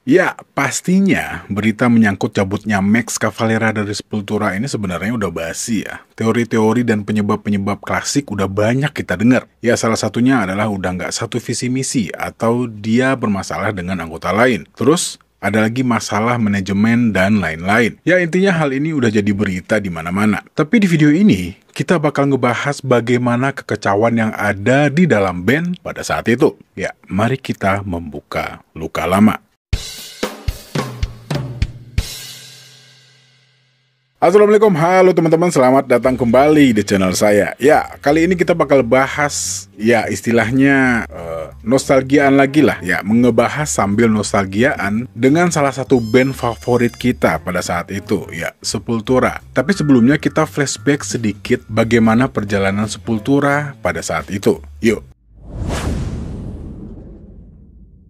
Ya, pastinya berita menyangkut cabutnya Max Cavalera dari Sepultura ini sebenarnya udah basi ya. Teori-teori dan penyebab-penyebab klasik udah banyak kita dengar. Ya, salah satunya adalah udah nggak satu visi misi atau dia bermasalah dengan anggota lain. Terus, ada lagi masalah manajemen dan lain-lain. Ya, intinya hal ini udah jadi berita di mana-mana. Tapi di video ini, kita bakal ngebahas bagaimana kekecauan yang ada di dalam band pada saat itu. Ya, mari kita membuka luka lama. Assalamualaikum, halo teman-teman, selamat datang kembali di channel saya. Ya, kali ini kita bakal bahas, ya istilahnya nostalgiaan lagi lah. Ya, ngebahas sambil nostalgiaan dengan salah satu band favorit kita pada saat itu, ya Sepultura. Tapi sebelumnya kita flashback sedikit bagaimana perjalanan Sepultura pada saat itu. Yuk.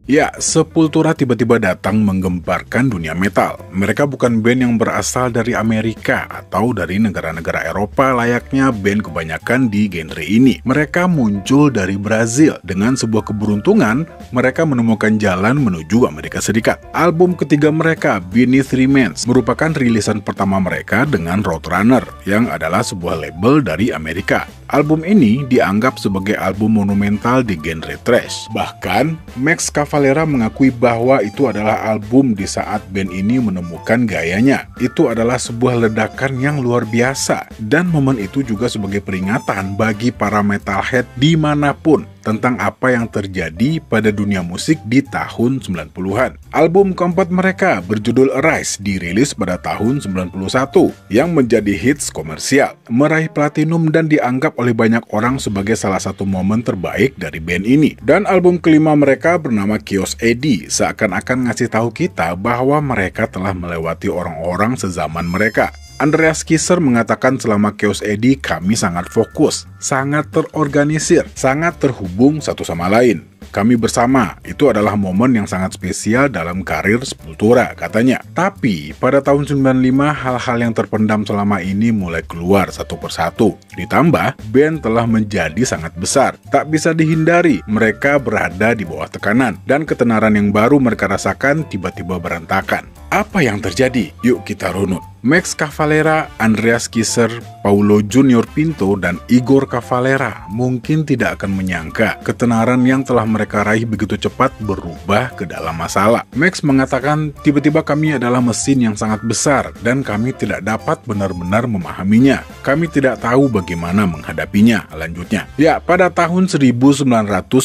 Ya, Sepultura tiba-tiba datang menggemparkan dunia metal. Mereka bukan band yang berasal dari Amerika atau dari negara-negara Eropa layaknya band kebanyakan di genre ini. Mereka muncul dari Brazil. Dengan sebuah keberuntungan, mereka menemukan jalan menuju Amerika Serikat. Album ketiga mereka, Beneath Remains, merupakan rilisan pertama mereka dengan Roadrunner, yang adalah sebuah label dari Amerika. Album ini dianggap sebagai album monumental di genre thrash. Bahkan, Max Cavalera mengakui bahwa itu adalah album di saat band ini menemukan gayanya. Itu adalah sebuah ledakan yang luar biasa. Dan momen itu juga sebagai peringatan bagi para metalhead dimanapun tentang apa yang terjadi pada dunia musik di tahun 90-an. Album keempat mereka berjudul Arise dirilis pada tahun 91 yang menjadi hits komersial, meraih platinum dan dianggap oleh banyak orang sebagai salah satu momen terbaik dari band ini. Dan album kelima mereka bernama Chaos AD seakan-akan ngasih tahu kita bahwa mereka telah melewati orang-orang sezaman mereka. Andreas Kisser mengatakan selama Chaos AD kami sangat fokus, sangat terorganisir, sangat terhubung satu sama lain. Kami bersama, itu adalah momen yang sangat spesial dalam karir Sepultura, katanya. Tapi, pada tahun 95, hal-hal yang terpendam selama ini mulai keluar satu persatu. Ditambah, band telah menjadi sangat besar. Tak bisa dihindari, mereka berada di bawah tekanan. Dan ketenaran yang baru mereka rasakan tiba-tiba berantakan. Apa yang terjadi? Yuk kita runut. Max Cavalera, Andreas Kisser, Paulo Junior Pinto, dan Igor Cavalera mungkin tidak akan menyangka ketenaran yang telah mereka raih begitu cepat berubah ke dalam masalah. Max mengatakan, tiba-tiba kami adalah mesin yang sangat besar dan kami tidak dapat benar-benar memahaminya. Kami tidak tahu bagaimana menghadapinya, lanjutnya. Ya, pada tahun 1995,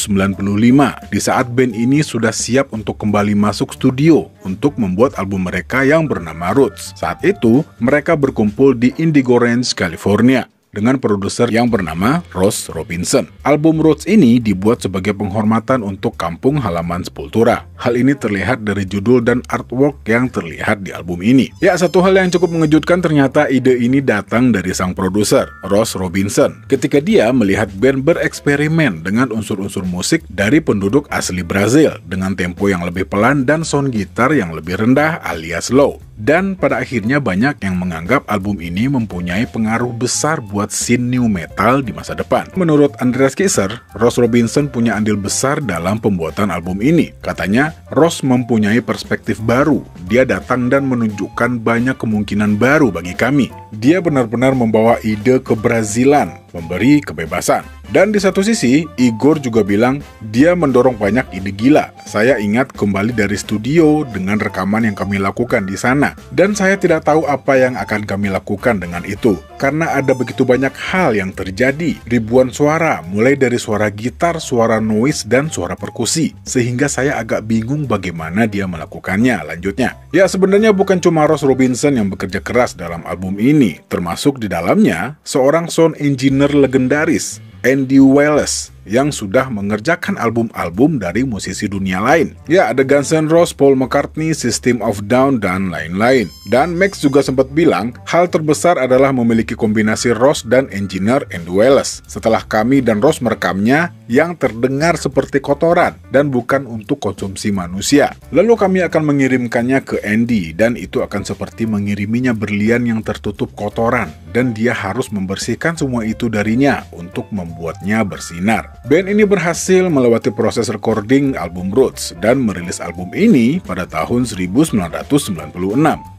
di saat band ini sudah siap untuk kembali masuk studio untuk membuat album mereka yang bernama Roots. Saat itu, mereka berkumpul di Indigo Ranch, California, dengan produser yang bernama Ross Robinson. Album Roots ini dibuat sebagai penghormatan untuk kampung halaman Sepultura. Hal ini terlihat dari judul dan artwork yang terlihat di album ini. Ya, satu hal yang cukup mengejutkan ternyata ide ini datang dari sang produser, Ross Robinson, ketika dia melihat band bereksperimen dengan unsur-unsur musik dari penduduk asli Brazil dengan tempo yang lebih pelan dan sound gitar yang lebih rendah alias low. Dan pada akhirnya banyak yang menganggap album ini mempunyai pengaruh besar buat scene new metal di masa depan. Menurut Andreas Kisser, Ross Robinson punya andil besar dalam pembuatan album ini. Katanya, Ross mempunyai perspektif baru. Dia datang dan menunjukkan banyak kemungkinan baru bagi kami. Dia benar-benar membawa ide kebrazilan, memberi kebebasan. Dan di satu sisi, Igor juga bilang, dia mendorong banyak ide gila. Saya ingat kembali dari studio dengan rekaman yang kami lakukan di sana. Dan saya tidak tahu apa yang akan kami lakukan dengan itu. Karena ada begitu banyak hal yang terjadi. Ribuan suara, mulai dari suara gitar, suara noise, dan suara perkusi. Sehingga saya agak bingung bagaimana dia melakukannya, lanjutnya. Ya, sebenarnya bukan cuma Ross Robinson yang bekerja keras dalam album ini. Termasuk di dalamnya, seorang sound engineer legendaris, Andy Wallace, yang sudah mengerjakan album-album dari musisi dunia lain. Ya, ada Guns N' Roses, Paul McCartney, System of a Down, dan lain-lain. Dan Max juga sempat bilang, hal terbesar adalah memiliki kombinasi Ross dan engineer Andy Wallace. Setelah kami dan Ross merekamnya, yang terdengar seperti kotoran dan bukan untuk konsumsi manusia. Lalu kami akan mengirimkannya ke Andy, dan itu akan seperti mengiriminya berlian yang tertutup kotoran, dan dia harus membersihkan semua itu darinya untuk membuatnya bersinar. Band ini berhasil melewati proses recording album Roots dan merilis album ini pada tahun 1996.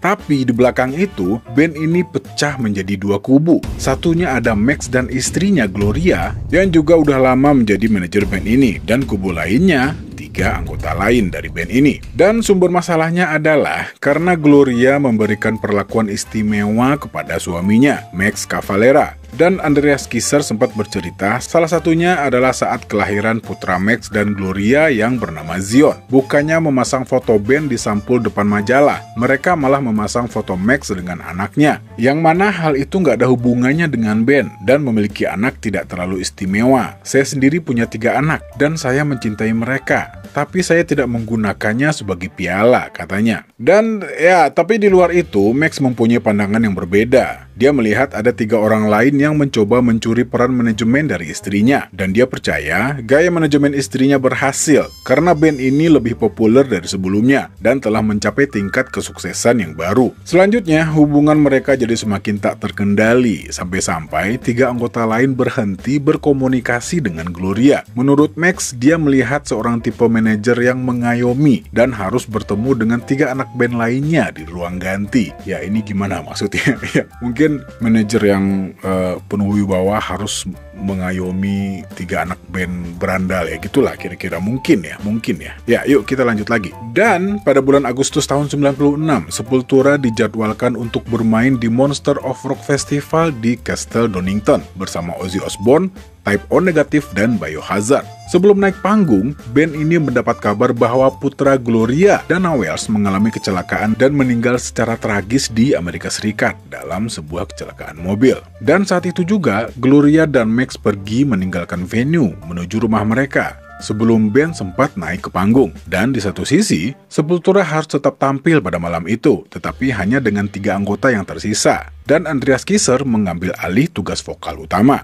Tapi di belakang itu, band ini pecah menjadi dua kubu. Satunya ada Max dan istrinya Gloria yang juga udah lama menjadi manajer band ini, dan kubu lainnya 3 anggota lain dari band ini. Dan sumber masalahnya adalah karena Gloria memberikan perlakuan istimewa kepada suaminya, Max Cavalera. Dan Andreas Kisser sempat bercerita, salah satunya adalah saat kelahiran putra Max dan Gloria yang bernama Zion. Bukannya memasang foto band di sampul depan majalah, mereka malah memasang foto Max dengan anaknya. Yang mana hal itu nggak ada hubungannya dengan band, dan memiliki anak tidak terlalu istimewa. Saya sendiri punya 3 anak, dan saya mencintai mereka. Tapi saya tidak menggunakannya sebagai piala, katanya. Dan ya, tapi di luar itu, Max mempunyai pandangan yang berbeda. Dia melihat ada 3 orang lain yang mencoba mencuri peran manajemen dari istrinya. Dan dia percaya gaya manajemen istrinya berhasil karena band ini lebih populer dari sebelumnya dan telah mencapai tingkat kesuksesan yang baru. Selanjutnya, hubungan mereka jadi semakin tak terkendali sampai-sampai 3 anggota lain berhenti berkomunikasi dengan Gloria. Menurut Max, dia melihat seorang tipe manajer yang mengayomi dan harus bertemu dengan 3 anak band lainnya di ruang ganti. Ya, ini gimana maksudnya? Ya, mungkin manajer yang penuh wibawa harus mengayomi 3 anak band berandal, ya gitulah kira-kira, mungkin ya. Ya, yuk kita lanjut lagi. Dan pada bulan Agustus tahun 96, Sepultura dijadwalkan untuk bermain di Monster of Rock Festival di Castle Donington bersama Ozzy Osbourne, Type O Negative, dan Biohazard. Sebelum naik panggung, band ini mendapat kabar bahwa putra Gloria, Dana Wells, mengalami kecelakaan dan meninggal secara tragis di Amerika Serikat dalam sebuah kecelakaan mobil. Dan saat itu juga, Gloria dan Max pergi meninggalkan venue menuju rumah mereka sebelum band sempat naik ke panggung. Dan di satu sisi, Sepultura harus tetap tampil pada malam itu, tetapi hanya dengan 3 anggota yang tersisa. Dan Andreas Kisser mengambil alih tugas vokal utama.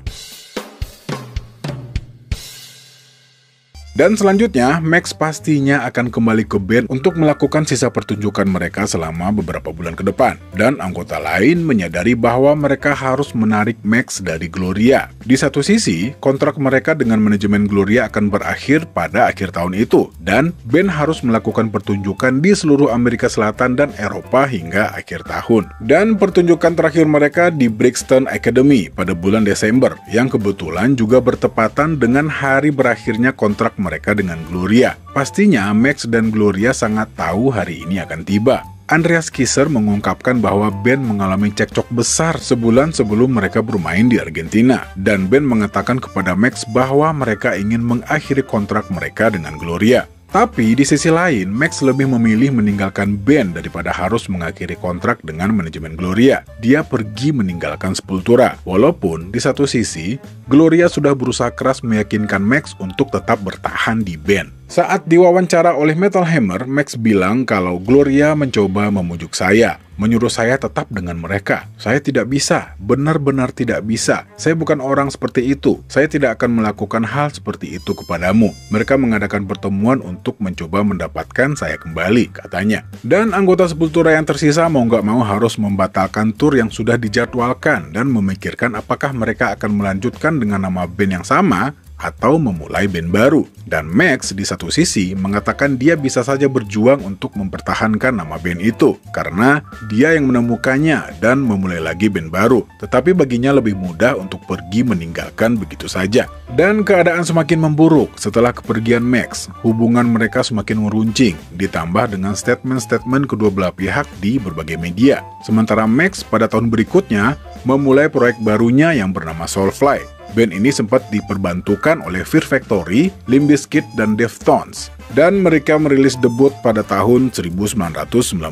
Dan selanjutnya, Max pastinya akan kembali ke band untuk melakukan sisa pertunjukan mereka selama beberapa bulan ke depan. Dan anggota lain menyadari bahwa mereka harus menarik Max dari Gloria. Di satu sisi, kontrak mereka dengan manajemen Gloria akan berakhir pada akhir tahun itu. Dan band harus melakukan pertunjukan di seluruh Amerika Selatan dan Eropa hingga akhir tahun. Dan pertunjukan terakhir mereka di Brixton Academy pada bulan Desember, yang kebetulan juga bertepatan dengan hari berakhirnya kontrak mereka dengan Gloria. Pastinya Max dan Gloria sangat tahu hari ini akan tiba. Andreas Kisser mengungkapkan bahwa band mengalami cekcok besar sebulan sebelum mereka bermain di Argentina. Dan band mengatakan kepada Max bahwa mereka ingin mengakhiri kontrak mereka dengan Gloria. Tapi di sisi lain, Max lebih memilih meninggalkan band daripada harus mengakhiri kontrak dengan manajemen Gloria. Dia pergi meninggalkan Sepultura. Walaupun di satu sisi, Gloria sudah berusaha keras meyakinkan Max untuk tetap bertahan di band. Saat diwawancara oleh Metal Hammer, Max bilang kalau Gloria mencoba memujuk saya, menyuruh saya tetap dengan mereka. Saya tidak bisa, benar-benar tidak bisa. Saya bukan orang seperti itu. Saya tidak akan melakukan hal seperti itu kepadamu. Mereka mengadakan pertemuan untuk mencoba mendapatkan saya kembali, katanya. Dan anggota Sepultura yang tersisa mau nggak mau harus membatalkan tur yang sudah dijadwalkan dan memikirkan apakah mereka akan melanjutkan dengan nama band yang sama atau memulai band baru. Dan Max di satu sisi mengatakan dia bisa saja berjuang untuk mempertahankan nama band itu karena dia yang menemukannya dan memulai lagi band baru. Tetapi baginya lebih mudah untuk pergi meninggalkan begitu saja. Dan keadaan semakin memburuk setelah kepergian Max. Hubungan mereka semakin meruncing, ditambah dengan statement-statement kedua belah pihak di berbagai media. Sementara Max pada tahun berikutnya memulai proyek barunya yang bernama Soulfly. Band ini sempat diperbantukan oleh Fear Factory, Limp Bizkit, dan Deftones. Dan mereka merilis debut pada tahun 1998.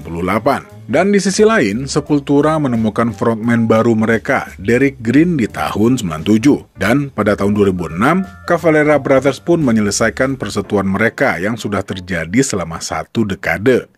Dan di sisi lain, Sepultura menemukan frontman baru mereka, Derek Green, di tahun 97. Dan pada tahun 2006, Cavalera Brothers pun menyelesaikan persetujuan mereka yang sudah terjadi selama 1 dekade.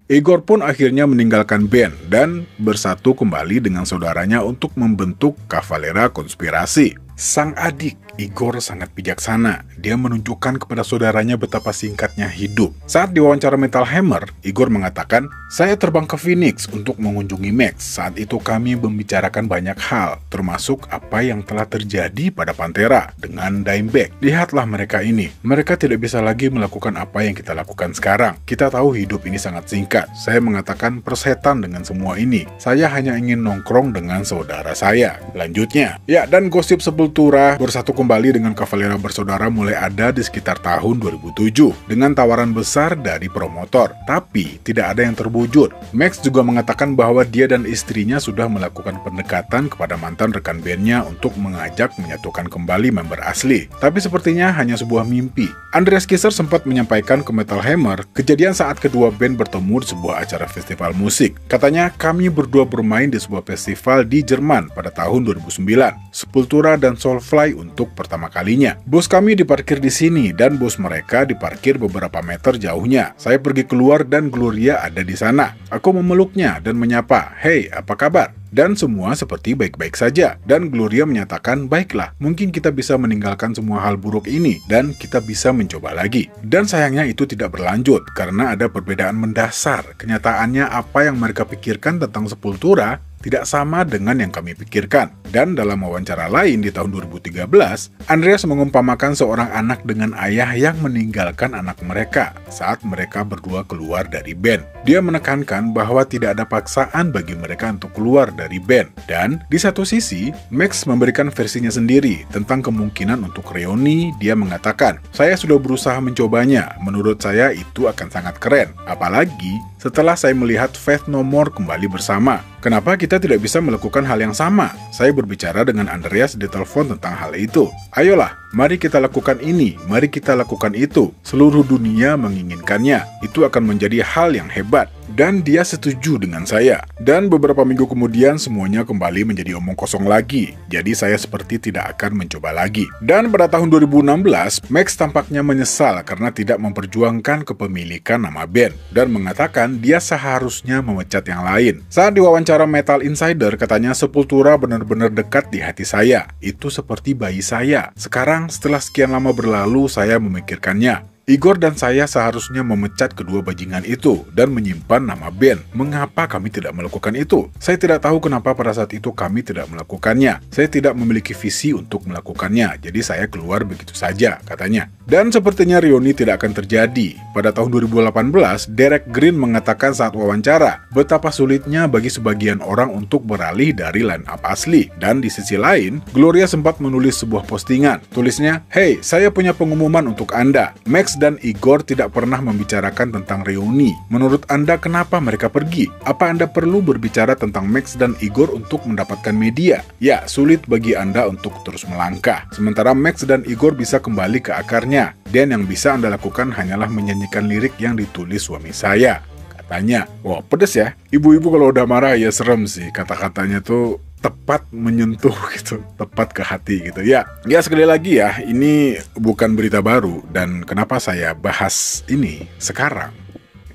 Igor pun akhirnya meninggalkan band dan bersatu kembali dengan saudaranya untuk membentuk Cavalera Konspirasi. Sang adik Igor sangat bijaksana. Dia menunjukkan kepada saudaranya betapa singkatnya hidup. Saat diwawancara Metal Hammer, Igor mengatakan, "Saya terbang ke Phoenix untuk mengunjungi Max. Saat itu kami membicarakan banyak hal, termasuk apa yang telah terjadi pada Pantera dengan Dimebag. Lihatlah mereka ini. Mereka tidak bisa lagi melakukan apa yang kita lakukan sekarang. Kita tahu hidup ini sangat singkat. Saya mengatakan persetan dengan semua ini. Saya hanya ingin nongkrong dengan saudara saya." Lanjutnya, ya, dan gosip Sepultura bersatu kembali dengan Cavalera bersaudara mulai ada di sekitar tahun 2007 dengan tawaran besar dari promotor, tapi tidak ada yang terwujud. Max juga mengatakan bahwa dia dan istrinya sudah melakukan pendekatan kepada mantan rekan bandnya untuk mengajak menyatukan kembali member asli, tapi sepertinya hanya sebuah mimpi. Andreas Kisser sempat menyampaikan ke Metal Hammer kejadian saat kedua band bertemu di sebuah acara festival musik. Katanya, "Kami berdua bermain di sebuah festival di Jerman pada tahun 2009, Sepultura dan Soulfly untuk pertama kalinya. Bus kami diparkir di sini dan bus mereka diparkir beberapa meter jauhnya. Saya pergi keluar dan Gloria ada di sana. Aku memeluknya dan menyapa, 'Hei, apa kabar?' Dan semua seperti baik-baik saja. Dan Gloria menyatakan, 'Baiklah, mungkin kita bisa meninggalkan semua hal buruk ini dan kita bisa mencoba lagi.' Dan sayangnya itu tidak berlanjut karena ada perbedaan mendasar. Kenyataannya apa yang mereka pikirkan tentang Sepultura tidak sama dengan yang kami pikirkan. Dan dalam wawancara lain di tahun 2013, Andreas mengumpamakan seorang anak dengan ayah yang meninggalkan anak mereka saat mereka berdua keluar dari band. Dia menekankan bahwa tidak ada paksaan bagi mereka untuk keluar dari band. Dan di satu sisi, Max memberikan versinya sendiri tentang kemungkinan untuk reuni. Dia mengatakan, "Saya sudah berusaha mencobanya. Menurut saya itu akan sangat keren. Apalagi setelah saya melihat Faith No More kembali bersama. Kenapa kita tidak bisa melakukan hal yang sama?" Saya berbicara dengan Andreas di telepon tentang hal itu. "Ayolah, mari kita lakukan ini, mari kita lakukan itu. Seluruh dunia menginginkannya. Itu akan menjadi hal yang hebat." Dan dia setuju dengan saya. Dan beberapa minggu kemudian semuanya kembali menjadi omong kosong lagi. Jadi saya seperti tidak akan mencoba lagi. Dan pada tahun 2016, Max tampaknya menyesal karena tidak memperjuangkan kepemilikan nama band dan mengatakan dia seharusnya memecat yang lain. Saat diwawancara Metal Insider, katanya, "Sepultura benar-benar dekat di hati saya. Itu seperti bayi saya. Sekarang setelah sekian lama berlalu, saya memikirkannya. Igor dan saya seharusnya memecat kedua bajingan itu dan menyimpan nama band. Mengapa kami tidak melakukan itu? Saya tidak tahu kenapa pada saat itu kami tidak melakukannya. Saya tidak memiliki visi untuk melakukannya, jadi saya keluar begitu saja," katanya. Dan sepertinya reuni tidak akan terjadi. Pada tahun 2018, Derek Green mengatakan saat wawancara betapa sulitnya bagi sebagian orang untuk beralih dari line up asli. Dan di sisi lain, Gloria sempat menulis sebuah postingan. Tulisnya, "Hey, saya punya pengumuman untuk Anda. Max dan Igor tidak pernah membicarakan tentang reuni. Menurut Anda kenapa mereka pergi? Apa Anda perlu berbicara tentang Max dan Igor untuk mendapatkan media? Ya, sulit bagi Anda untuk terus melangkah. Sementara Max dan Igor bisa kembali ke akarnya. Dan yang bisa Anda lakukan hanyalah menyanyikan lirik yang ditulis suami saya," katanya. Wah, pedes ya. Ibu-ibu kalau udah marah ya serem sih. Kata-katanya tuh tepat menyentuh gitu, tepat ke hati gitu. Ya sekali lagi ya, ini bukan berita baru dan kenapa saya bahas ini sekarang?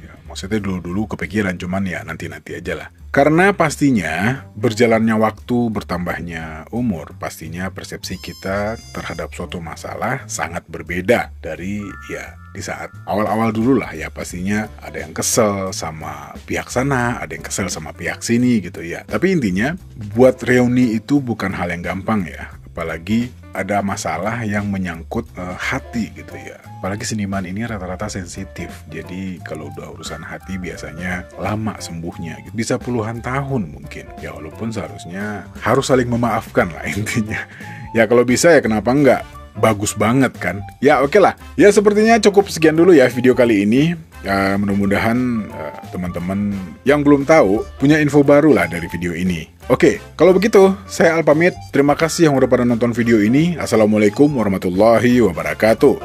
Ya, maksudnya dulu-dulu kepikiran, cuman ya nanti-nanti aja lah. Karena pastinya berjalannya waktu, bertambahnya umur, pastinya persepsi kita terhadap suatu masalah sangat berbeda dari ya di saat awal-awal dulu lah ya. Pastinya ada yang kesel sama pihak sana, ada yang kesel sama pihak sini gitu ya. Tapi intinya buat reuni itu bukan hal yang gampang ya. Apalagi ada masalah yang menyangkut hati gitu ya. Apalagi seniman ini rata-rata sensitif. Jadi kalau udah urusan hati biasanya lama sembuhnya gitu. Bisa puluhan tahun mungkin. Ya walaupun seharusnya harus saling memaafkan lah intinya. Ya kalau bisa ya kenapa enggak? Bagus banget kan? Ya oke lah. Ya sepertinya cukup sekian dulu ya video kali ini. Ya, mudah-mudahan teman-teman yang belum tahu punya info baru lah dari video ini. Oke, kalau begitu saya Al pamit. Terima kasih yang udah pada nonton video ini. Assalamualaikum warahmatullahi wabarakatuh.